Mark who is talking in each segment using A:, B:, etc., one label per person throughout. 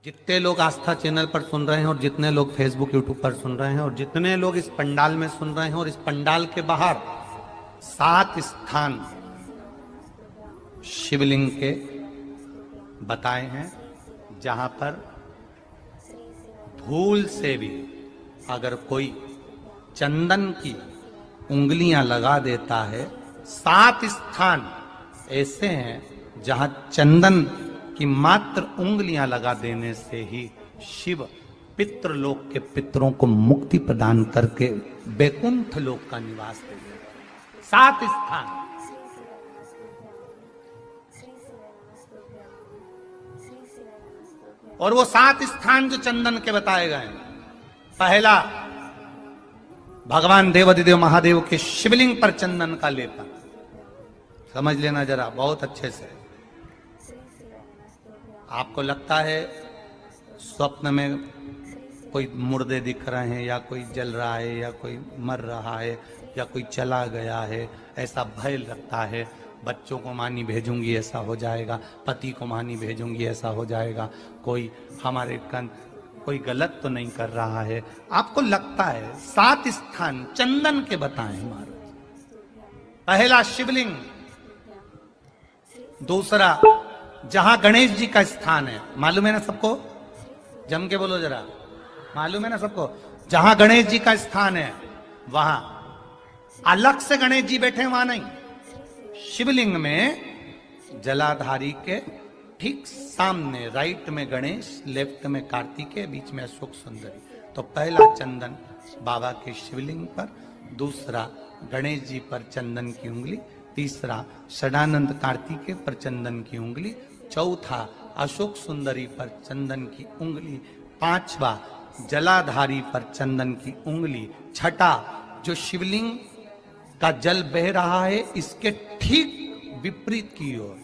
A: जितने लोग आस्था चैनल पर सुन रहे हैं और जितने लोग फेसबुक यूट्यूब पर सुन रहे हैं और जितने लोग इस पंडाल में सुन रहे हैं और इस पंडाल के बाहर 7 स्थान शिवलिंग के बताए हैं जहां पर भूल से भी अगर कोई चंदन की उंगलियां लगा देता है, 7 स्थान ऐसे हैं जहां चंदन की मात्र उंगलियां लगा देने से ही शिव पितृलोक के पितरों को मुक्ति प्रदान करके बैकुंठ लोक का निवास दे देते। 7 स्थान। और वो 7 स्थान जो चंदन के बताए गए हैं, पहला भगवान देवाधिदेव महादेव के शिवलिंग पर चंदन का लेपन। समझ लेना जरा बहुत अच्छे से। आपको लगता है स्वप्न में कोई मुर्दे दिख रहे हैं या कोई जल रहा है या कोई मर रहा है या कोई चला गया है, ऐसा भय लगता है। बच्चों को मानी भेजूंगी ऐसा हो जाएगा, पति को मानी भेजूंगी ऐसा हो जाएगा, कोई हमारे कोई गलत तो नहीं कर रहा है, आपको लगता है। 7 स्थान चंदन के बताएं हमारे। पहला शिवलिंग, दूसरा जहां गणेश जी का स्थान है, मालूम है ना सबको? जम के बोलो जरा, मालूम है ना सबको? जहां गणेश जी का स्थान है वहां अलग से गणेश जी बैठे, वहां नहीं। शिवलिंग में जलाधारी के ठीक सामने राइट में गणेश, लेफ्ट में कार्तिकेय, बीच में अशोक सुंदरी। तो पहला चंदन बाबा के शिवलिंग पर, दूसरा गणेश जी पर चंदन की उंगली, तीसरा षडानंद कार्तिकेय पर चंदन की उंगली, चौथा अशोक सुंदरी पर चंदन की उंगली, पांचवा जलाधारी पर चंदन की उंगली, छठा जो शिवलिंग का जल बह रहा है इसके ठीक विपरीत की ओर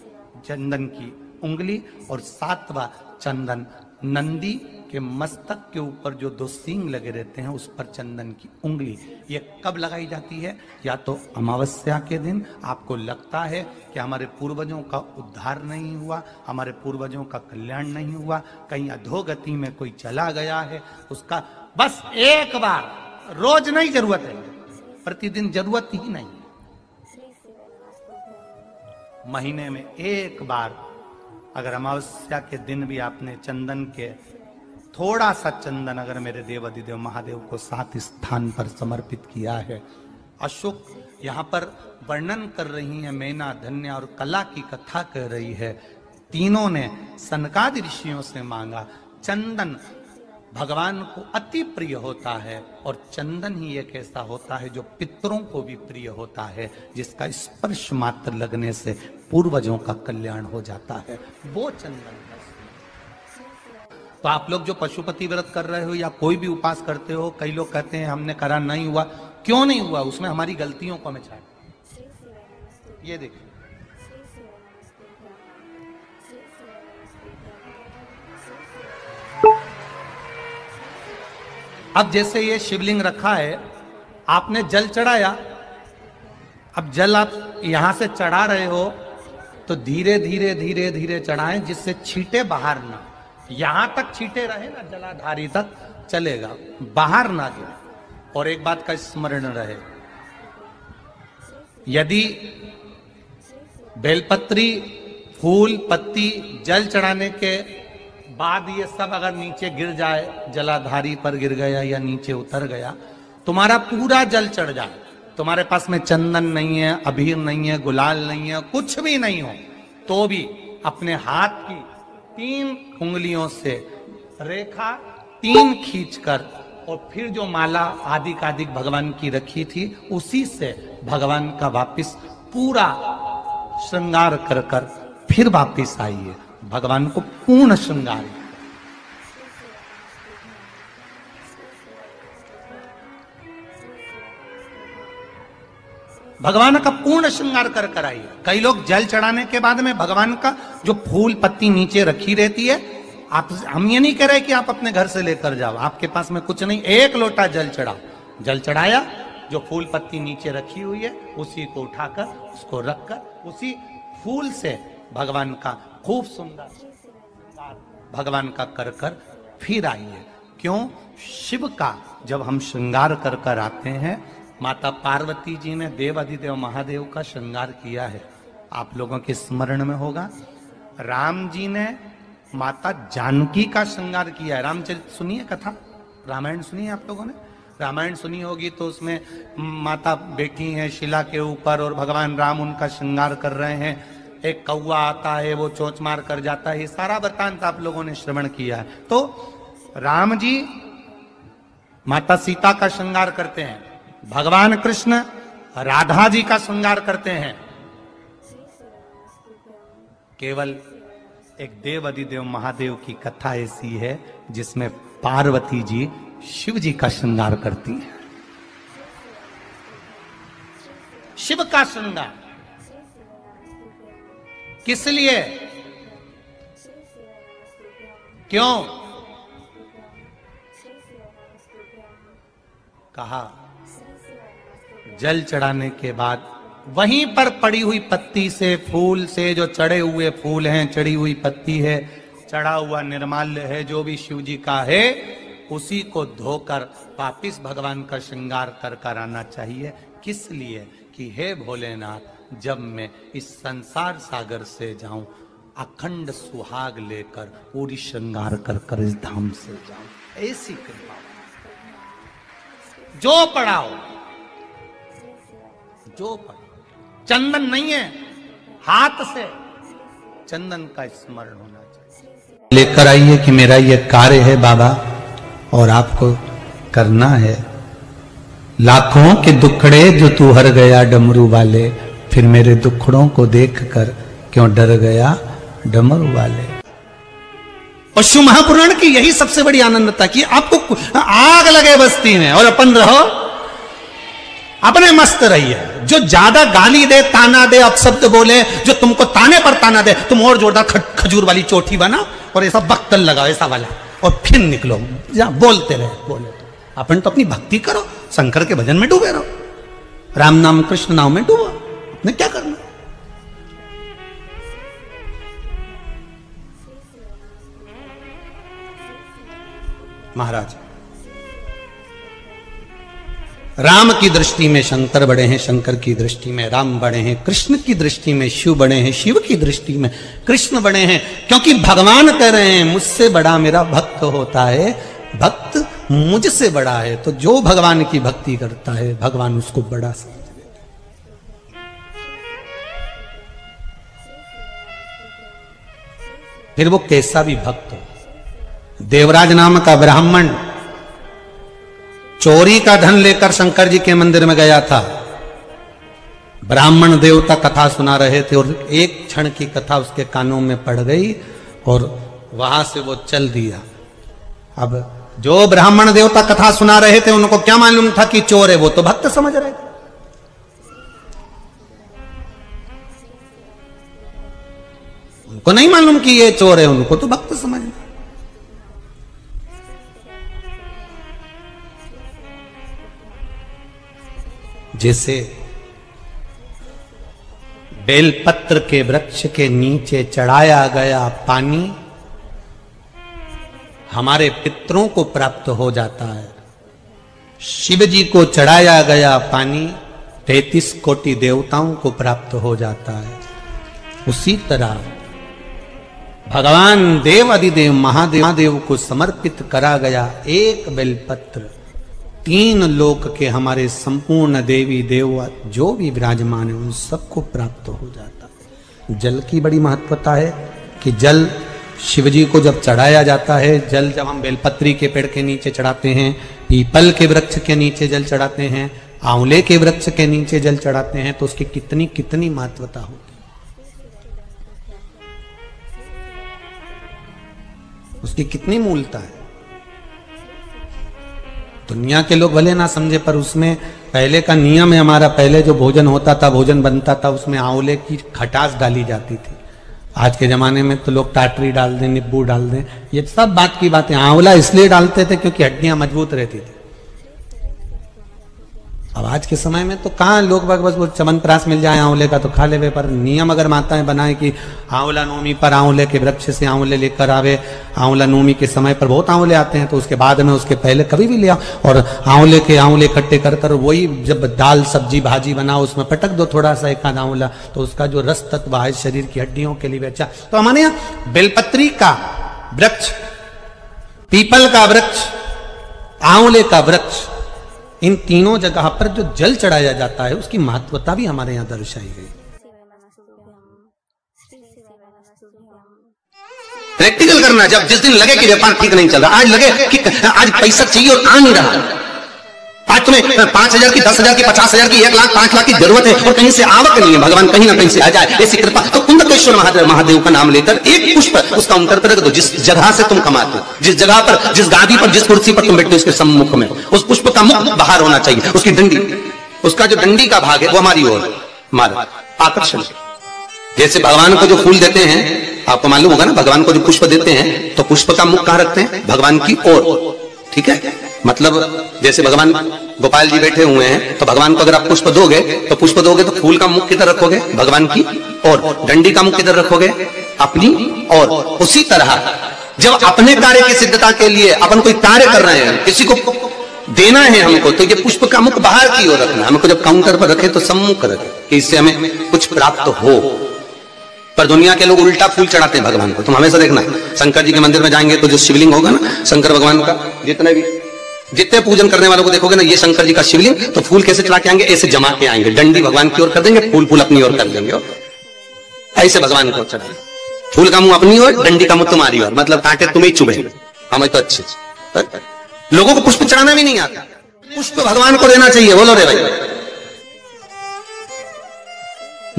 A: चंदन की उंगली, और 7वां चंदन नंदी के मस्तक के ऊपर जो 2 सींग लगे रहते हैं उस पर चंदन की उंगली। ये कब लगाई जाती है? या तो अमावस्या के दिन। आपको लगता है कि हमारे पूर्वजों का उद्धार नहीं हुआ, हमारे पूर्वजों का कल्याण नहीं हुआ, कहीं अधोगति में कोई चला गया है, उसका बस एक बार, रोज नहीं जरूरत है, प्रतिदिन जरूरत ही नहीं, महीने में एक बार अगर अमावस्या के दिन भी आपने चंदन के थोड़ा सा चंदन अगर मेरे देवाधिदेव महादेव को 7 स्थान पर समर्पित किया है। अशोक यहाँ पर वर्णन कर रही है, मैना, धन्य और कला की कथा कह रही है। तीनों ने सनकादि ऋषियों से मांगा। चंदन भगवान को अति प्रिय होता है और चंदन ही एक ऐसा होता है जो पितरों को भी प्रिय होता है, जिसका स्पर्श मात्र लगने से पूर्वजों का कल्याण हो जाता है, वो चंदन। तो आप लोग जो पशुपति व्रत कर रहे हो या कोई भी उपास करते हो, कई लोग कहते हैं हमने करा नहीं हुआ। क्यों नहीं हुआ? उसमें हमारी गलतियों को हमें छाट। ये देखिए, अब जैसे ये शिवलिंग रखा है, आपने जल चढ़ाया, अब जल आप यहां से चढ़ा रहे हो तो धीरे धीरे धीरे धीरे चढ़ाएं जिससे छींटे बाहर ना, यहां तक छींटे रहे ना, जलाधारी तक चलेगा, बाहर ना गिरे। और एक बात का स्मरण रहे, यदि बेलपत्री, फूल, पत्ती जल चढ़ाने के बाद ये सब अगर नीचे गिर जाए, जलाधारी पर गिर गया या नीचे उतर गया, तुम्हारा पूरा जल चढ़ जाए, तुम्हारे पास में चंदन नहीं है, अबीर नहीं है, गुलाल नहीं है, कुछ भी नहीं हो, तो भी अपने हाथ की 3 उंगलियों से रेखा 3 खींचकर और फिर जो माला आदिकादिक भगवान की रखी थी उसी से भगवान का वापिस पूरा श्रृंगार कर कर फिर वापिस आइए, भगवान को पूर्ण श्रृंगार। भगवान का पूर्ण श्रृंगार कर कर आइए। कई लोग जल चढ़ाने के बाद में भगवान का जो फूल पत्ती नीचे रखी रहती है, आप, हम ये नहीं कह रहे कि आप अपने घर से लेकर जाओ, आपके पास में कुछ नहीं, 1 लोटा जल चढ़ाओ, जल चढ़ाया, जो फूल पत्ती नीचे रखी हुई है उसी को उठाकर उसको रखकर उसी फूल से भगवान का खूब सुंदर भगवान का कर कर फिर आइए। क्यों? शिव का जब हम श्रृंगार कर कर आते हैं, माता पार्वती जी ने देव अधिदेव महादेव का श्रृंगार किया है, आप लोगों के स्मरण में होगा। राम जी ने माता जानकी का श्रृंगार किया है। रामचरित सुनिए कथा, रामायण सुनिए आप लोगों ने, रामायण सुनी होगी तो उसमें माता बैठी हैं शिला के ऊपर और भगवान राम उनका श्रृंगार कर रहे हैं। एक कौवा आता है, वो चोंच मार कर जाता है, ये सारा वृत्तांत आप लोगों ने श्रवण किया है। तो राम जी माता सीता का श्रृंगार करते हैं, भगवान कृष्ण राधा जी का श्रृंगार करते हैं। केवल एक देव अधिदेव महादेव की कथा ऐसी है जिसमें पार्वती जी शिव जी का श्रृंगार करती हैं। शिव का श्रृंगार किस लिए? क्यों? कहा जल चढ़ाने के बाद वहीं पर पड़ी हुई पत्ती से, फूल से, जो चढ़े हुए फूल हैं, चढ़ी हुई पत्ती है, चढ़ा हुआ निर्माल्य है, जो भी शिव जी का है, उसी को धोकर वापिस भगवान का श्रृंगार कर कर आना चाहिए। किस लिए? कि हे भोलेनाथ, जब मैं इस संसार सागर से जाऊं, अखंड सुहाग लेकर पूरी श्रृंगार कर कर इस धाम से जाऊं। ऐसी कृपा जो पढ़ाओ, जो पढ़ाओ, चंदन नहीं है, हाथ से चंदन का स्मरण होना चाहिए। लेकर आइए कि मेरा ये कार्य है बाबा और आपको करना है। लाखों के दुखड़े जो तू हर गया डमरू वाले, फिर मेरे दुखड़ों को देखकर क्यों डर गया डमरू वाले। और शिव महापुराण की यही सबसे बड़ी आनंदता कि आपको आग लगे बस्ती में और अपन रहो, अपने मस्त रहिए। जो ज्यादा गाली दे, ताना दे, अपशब्द बोले, जो तुमको ताने पर ताना दे, तुम और जोरदार खजूर वाली चोटी बना और ऐसा बक्तल लगाओ ऐसा वाला, और फिर निकलो, बोलते रहे, बोले। अपन तो अपनी भक्ति करो, शंकर के भजन में डूबे रहो, राम नाम कृष्ण नाम में डूबो, अपने क्या करना। महाराज, राम की दृष्टि में शंकर बड़े हैं, शंकर की दृष्टि में राम बड़े हैं, कृष्ण की दृष्टि में शिव बड़े हैं, शिव की दृष्टि में कृष्ण बड़े हैं। क्योंकि भगवान कह रहे हैं मुझसे बड़ा मेरा भक्त होता है, भक्त मुझसे बड़ा है। तो जो भगवान की भक्ति करता है भगवान उसको बड़ा समझ लेते हैं। फिर वो कैसा भी भक्त हो। देवराज नाम का ब्राह्मण चोरी का धन लेकर शंकर जी के मंदिर में गया था। ब्राह्मण देवता कथा सुना रहे थे और एक क्षण की कथा उसके कानों में पड़ गई और वहां से वो चल दिया। अब जो ब्राह्मण देवता कथा सुना रहे थे उनको क्या मालूम था कि चोर है, वो तो भक्त समझ रहे थे। उनको नहीं मालूम कि ये चोर है, उनको तो भक्त समझ। जैसे बेलपत्र के वृक्ष के नीचे चढ़ाया गया पानी हमारे पितरों को प्राप्त हो जाता है, शिव जी को चढ़ाया गया पानी 33 कोटि देवताओं को प्राप्त हो जाता है। उसी तरह भगवान देव अधिदेव महादेव को समर्पित करा गया एक बेलपत्र 3 लोक के हमारे संपूर्ण देवी देवता जो भी विराजमान है उन सबको प्राप्त हो जाता है। जल की बड़ी महत्वता है कि जल शिव जी को जब चढ़ाया जाता है, जल जब हम बेलपत्री के पेड़ के नीचे चढ़ाते हैं, पीपल के वृक्ष के नीचे जल चढ़ाते हैं, आंवले के वृक्ष के नीचे जल चढ़ाते हैं, तो उसकी कितनी कितनी महत्वता होती है, उसकी कितनी मूलता है। दुनिया के लोग भले ना समझे पर उसमें पहले का नियम है हमारा, पहले जो भोजन होता था, भोजन बनता था, उसमें आंवले की खटास डाली जाती थी। आज के जमाने में तो लोग टाटरी डाल दें, नींबू डाल दें, ये सब बात की बात है। आंवला इसलिए डालते थे क्योंकि हड्डियां मजबूत रहती थी। अब आज के समय में तो कहाँ लोग बस वो च्यवनप्राश मिल जाए आंवले का तो खा लेवे, पर नियम अगर माताएं बनाए कि आंवला नवमी पर आंवले के वृक्ष से आंवले लेकर आवे, आंवला नवमी के समय पर बहुत आंवले आते हैं तो उसके बाद में उसके पहले कभी भी ले आओ, और आंवले इकट्ठे कर कर वही जब दाल सब्जी भाजी बनाओ उसमें पटक दो थोड़ा सा एक आध आंवला, तो उसका जो रस तत्व है शरीर की हड्डियों के लिए भी अच्छा। तो हमारे यहाँ बेलपत्री का वृक्ष, पीपल का वृक्ष, आंवले का वृक्ष, इन तीनों जगह पर जो जल चढ़ाया जाता है उसकी महत्वता भी हमारे यहाँ दर्शाई गई।
B: प्रैक्टिकल करना, जब जिस दिन लगे कि व्यापार ठीक नहीं चल रहा, आज लगे कि आज पैसा चाहिए और आ नहीं रहा, आज तुम्हें 5,000 की, 10,000 की, 50,000 की, 1 लाख 5 लाख की जरूरत है और कहीं से आवक नहीं है, भगवान कहीं ना कहीं से आ जाए ऐसी कृपा, तो कुंदकेश्वर महादेव का नाम लेकर एक पुष्प उसका अंतर कर दो, जिस जगह से तुम कमाते हो, जिस जगह पर, जिस गादी पर, जिस कुर्सी पर तुम बैठते हो उसके सम्मुख में उस पुष्प का मुख बाहर होना चाहिए, उसकी डंडी, उसका जो डंडी का भाग है वो हमारी ओर, हमारा आकर्षण। जैसे भगवान को जो फूल देते हैं, आपको मालूम होगा ना, भगवान को जो पुष्प देते हैं तो पुष्प का मुख कहां रखते हैं? भगवान की ओर, ठीक है। मतलब जैसे भगवान गोपाल जी बैठे हुए हैं तो भगवान को अगर आप पुष्प दोगे तो फूल का मुख किधर रखोगे? भगवान की ओर। डंडी का मुख किधर रखोगे? अपनी ओर। उसी तरह जब अपने कार्य की सिद्धता के लिए अपन कोई कार्य कर रहे हैं, किसी को देना है हमको, तो ये पुष्प का मुख बाहर की ओर रखना। हमको जब काउंटर पर रखे तो सम्मुख रखे कि इससे हमें कुछ प्राप्त हो। पर दुनिया के लोग उल्टा फूल चढ़ाते हैं भगवान को। तुम हमेशा देखना, शंकर जी के मंदिर में जाएंगे तो जो शिवलिंग होगा ना शंकर भगवान का, जितने पूजन करने वालों को देखोगे ना, ये शंकर जी का शिवलिंग, तो फूल कैसे चढ़ा के आएंगे? ऐसे जमा के आएंगे, डंडी भगवान की ओर कर देंगे, फूल अपनी ओर कर देंगे, ऐसे भगवान को चढ़ाएंगे। फूल का मुंह अपनी ओर, डंडी का मुंह तुम्हारी ओर, मतलब कांटे तुम्हें चुभे, हमें तो अच्छे। लोगों को पुष्प चढ़ाना भी नहीं आता, पुष्प भगवान को देना चाहिए। बोलो रे भाई,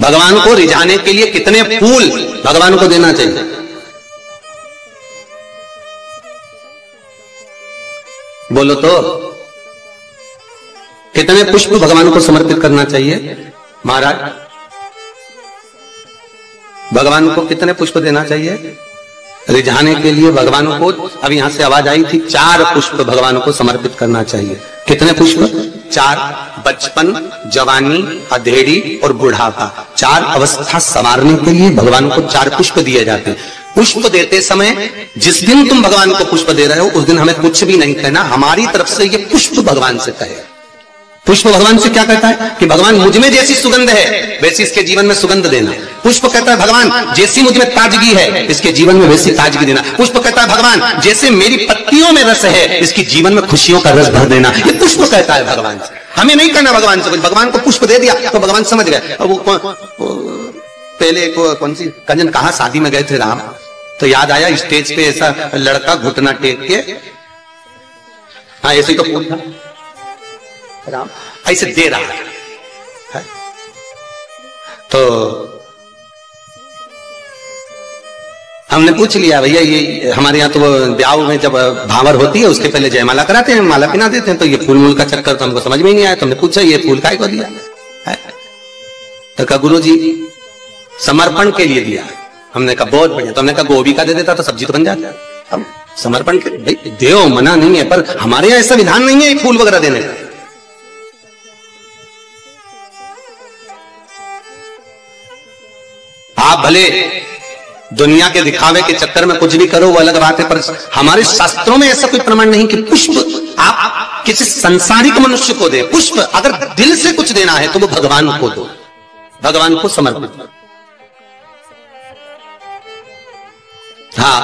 B: भगवान को रिझाने के लिए कितने फूल भगवान को देना चाहिए? बोलो तो, कितने पुष्प भगवान को समर्पित करना चाहिए? महाराज, भगवान को कितने पुष्प देना चाहिए रिझाने के लिए? भगवान को, अभी यहां से आवाज आई थी, 4 पुष्प भगवान को समर्पित करना चाहिए। कितने पुष्प? 4। बचपन, जवानी, अधेड़ी और बुढ़ापा, 4 अवस्था संवारने के लिए भगवान को 4 पुष्प दिए जाते हैं। पुष्प देते समय जिस दिन तुम भगवान को पुष्प दे रहे हो उस दिन हमें कुछ भी नहीं कहना, हमारी तरफ से ये पुष्प भगवान से कहे। पुष्प भगवान से क्या कहता है कि भगवान मुझ में जैसी सुगंध है वैसी इसके जीवन में सुगंध देना। पुष्प कहता है भगवान जैसी मुझ में ताजगी है इसके जीवन में वैसी ताजगी देना। पुष्प कहता है भगवान जैसे मेरी पत्तियों में रस है इसके जीवन में खुशियों का रस भर देना। ये पुष्प कहता है भगवान से, हमें नहीं कहना भगवान से। भगवान को पुष्प दे दिया तो भगवान समझ गए। अब पहले कौन सी कंजन कहा शादी में गए थे राम, तो याद आया स्टेज पे ऐसा लड़का घुटना टेक के, हाँ ऐसे ही तो फूल था, राम ऐसे दे रहा है। तो हमने पूछ लिया भैया ये हमारे यहाँ तो ब्याह में जब भावर होती है उसके पहले जयमाला कराते हैं, माला पिना देते हैं, तो ये फूल मूल का चक्कर तो हमको समझ में ही नहीं आया। तो हमने पूछा ये फूल काय को दिया है? तो कहा गुरु जी समर्पण के लिए दिया। हमने कहा बहुत बढ़िया। तो हमने कहा गोभी का दे देता तो सब्जी तो बन जाता। हम समर्पण के भाई देव मना नहीं है, पर हमारे यहाँ ऐसा विधान नहीं है फूल वगैरह देने का। आप भले दुनिया के दिखावे के चक्कर में कुछ भी करो वो अलग बात है, पर हमारे शास्त्रों में ऐसा कोई प्रमाण नहीं कि पुष्प आप किसी संसारिक मनुष्य को दे। पुष्प अगर दिल से कुछ देना है तो वो भगवान को दो, भगवान को समर्पित करो। हाँ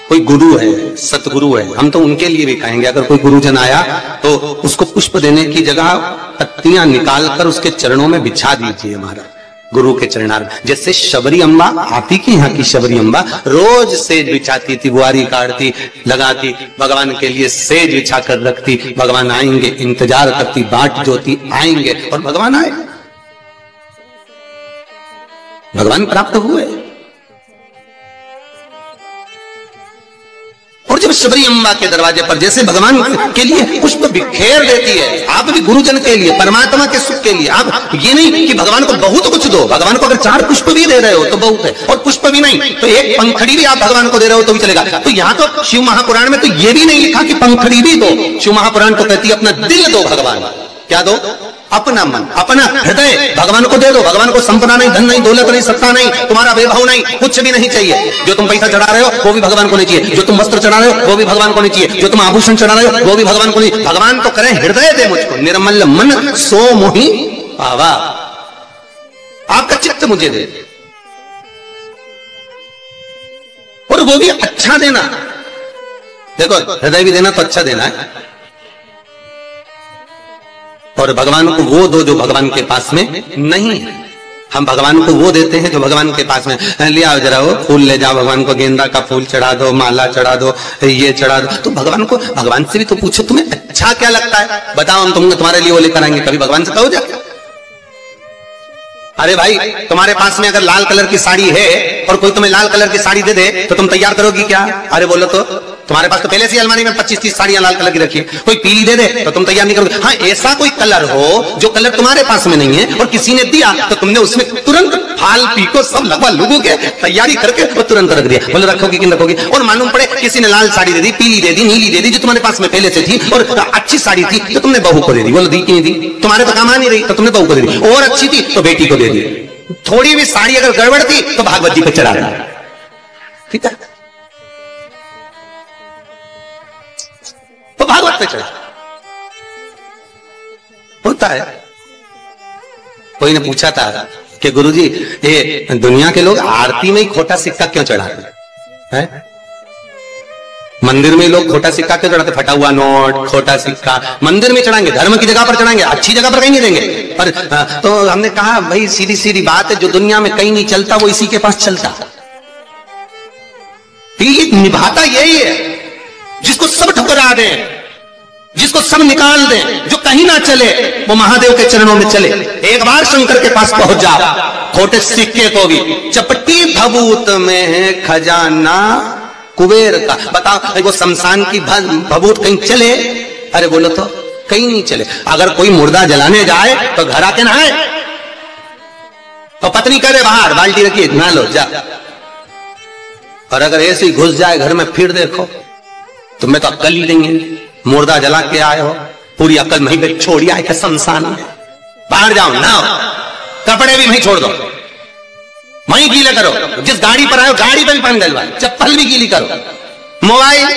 B: कोई गुरु है, सतगुरु है, हम तो उनके लिए भी कहेंगे अगर कोई गुरुजन आया तो उसको पुष्प देने की जगह पत्तियां निकालकर उसके चरणों में बिछा दीजिए महाराज, गुरु के चरणार। जैसे शबरी अम्बा, आप ही की यहाँ की शबरी अम्बा रोज सेज बिछाती थी, बुआरी काटती, लगाती, भगवान के लिए सेज बिछा कर रखती। भगवान आएंगे इंतजार करती, बाट जोती आएंगे, और भगवान आए, भगवान प्राप्त हुए। और जब शबरी अम्बा के दरवाजे पर जैसे भगवान के लिए पुष्प बिखेर देती है, आप भी गुरुजन के लिए, परमात्मा के सुख के लिए। आप ये नहीं कि भगवान को बहुत कुछ दो, भगवान को अगर 4 पुष्प भी दे रहे हो तो बहुत है, और पुष्प भी नहीं तो एक पंखड़ी भी आप भगवान को दे रहे हो तो भी चलेगा। तो यहाँ तो शिव महापुराण में तो ये भी नहीं लिखा कि पंखड़ी भी दो, शिव महापुराण तो कहती है अपना दिल दो भगवान। क्या दो? अपना मन, अपना हृदय भगवान को दे दो। भगवान को संपदा नहीं, धन नहीं, दौलत नहीं, सत्ता नहीं, तुम्हारा वैभव नहीं, कुछ भी नहीं चाहिए। जो तुम पैसा चढ़ा रहे हो वो भी भगवान को नहीं चाहिए, जो तुम वस्त्र चढ़ा रहे हो वो भी भगवान को नहीं चाहिए, जो तुम आभूषण चढ़ा रहे हो वो भी भगवान को नहीं। भगवान तो करें हृदय दे मुझको, निर्मल मन सो मोहि पावा, आपका चित्त मुझे दे, और वो भी अच्छा देना। देखो हृदय भी देना तो अच्छा देना है, और भगवान को वो दो जो भगवान के पास में नहीं है। हम भगवान को वो देते हैं जो भगवान के पास में। लिया जरा वो फूल ले जाओ, भगवान को गेंदा का फूल चढ़ा दो, माला चढ़ा दो, ये चढ़ा दो। तो भगवान को, भगवान से भी तो पूछो तुम्हें अच्छा क्या लगता है, बताओ हम तुम्हारे लिए वो लेकर आएंगे। कभी भगवान से कहो जाके, अरे भाई तुम्हारे पास में अगर लाल कलर की साड़ी है और कोई तुम्हें लाल कलर की साड़ी दे दे तो तुम तैयार करोगी क्या? अरे बोलो तो, तुम्हारे पास तो पहले से अलमारी में 25-30 साड़ियां लाल कलर की रखी है, कोई पीली दे दे तो तुम तैयार नहीं करोगे। हाँ, ऐसा कोई कलर हो जो कलर तुम्हारे पास में नहीं है और किसी ने दिया तो तुमने उसमें तुरंत फाल पीको सब लगवा लोगों के तैयारी करके वो तुरंत रख दिया। बोलो रखोगी कि रखोगी? और मालूम पड़े किसी ने लाल साड़ी दे दी, पीली दे दी, नीली दे दी, जो तुम्हारे पास में पहले से थी और अच्छी साड़ी थी तो तुमने बहू को दे दी। बोलो दी कि नहीं दी? तुम्हारे तो काम आ नहीं रही तो तुमने बहू को दे दी, और अच्छी थी तो बेटी को दे दी। थोड़ी भी साड़ी अगर गड़बड़ थी तो भागवत जी पे चढ़ा देना, ठीक है? तो भागवत पे चढ़ा होता है। कोई ने पूछा था कि गुरुजी ये दुनिया के लोग आरती में ही खोटा सिक्का क्यों चढ़ाते हैं? मंदिर में लोग खोटा सिक्का क्यों चढ़ाते? फटा हुआ नोट, खोटा सिक्का मंदिर में चढ़ाएंगे, धर्म की जगह पर चढ़ाएंगे, अच्छी जगह पर कहीं नहीं देंगे। पर तो हमने कहा भाई सीधी सीधी बात है, जो दुनिया में कहीं नहीं चलता वो इसी के पास चलता। ये निभाता यही है जिसको सब ठुकरा दे, जिसको सब निकाल दे, जो कहीं ना चले वो महादेव के चरणों में चले। एक बार शंकर के पास पहुंच जा, खोटे सिक्के को भी चपटी भभूत में है खजाना कुबेर का। बताओ वो शमशान की भभूत कहीं चले? अरे बोलो तो कहीं नहीं चले। अगर कोई मुर्दा जलाने जाए तो घर आके नहाए, तो पत्नी करे बाहर बाल्टी रखिए नहा लो जा। और अगर ऐसे ही घुस जाए घर में फिर देखो तुम्हें तो अक्ल ही नहीं है, मुर्दा जला के आए हो, पूरी अक्ल वहीं पे छोड़ी आए के शमशान में। बाहर जाओ नहाओ, कपड़े भी वहीं छोड़ दो, वहीं गीले करो, जिस गाड़ी पर आए गाड़ी पर भी पानी डलवा, चप्पल भी गीली करो, मोबाइल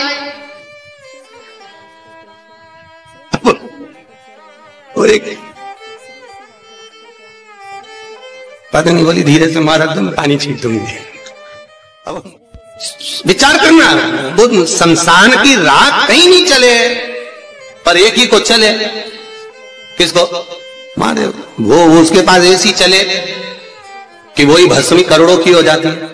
B: और एक पता नहीं बोली धीरे से मारा तो मैं पानी छीट दूंगी। अब विचार करना, वो शमशान की रात कहीं नहीं चले पर एक ही को चले। किसको? महादेव। वो उसके पास ऐसी चले कि वही भस्मी करोड़ों की हो जाती है।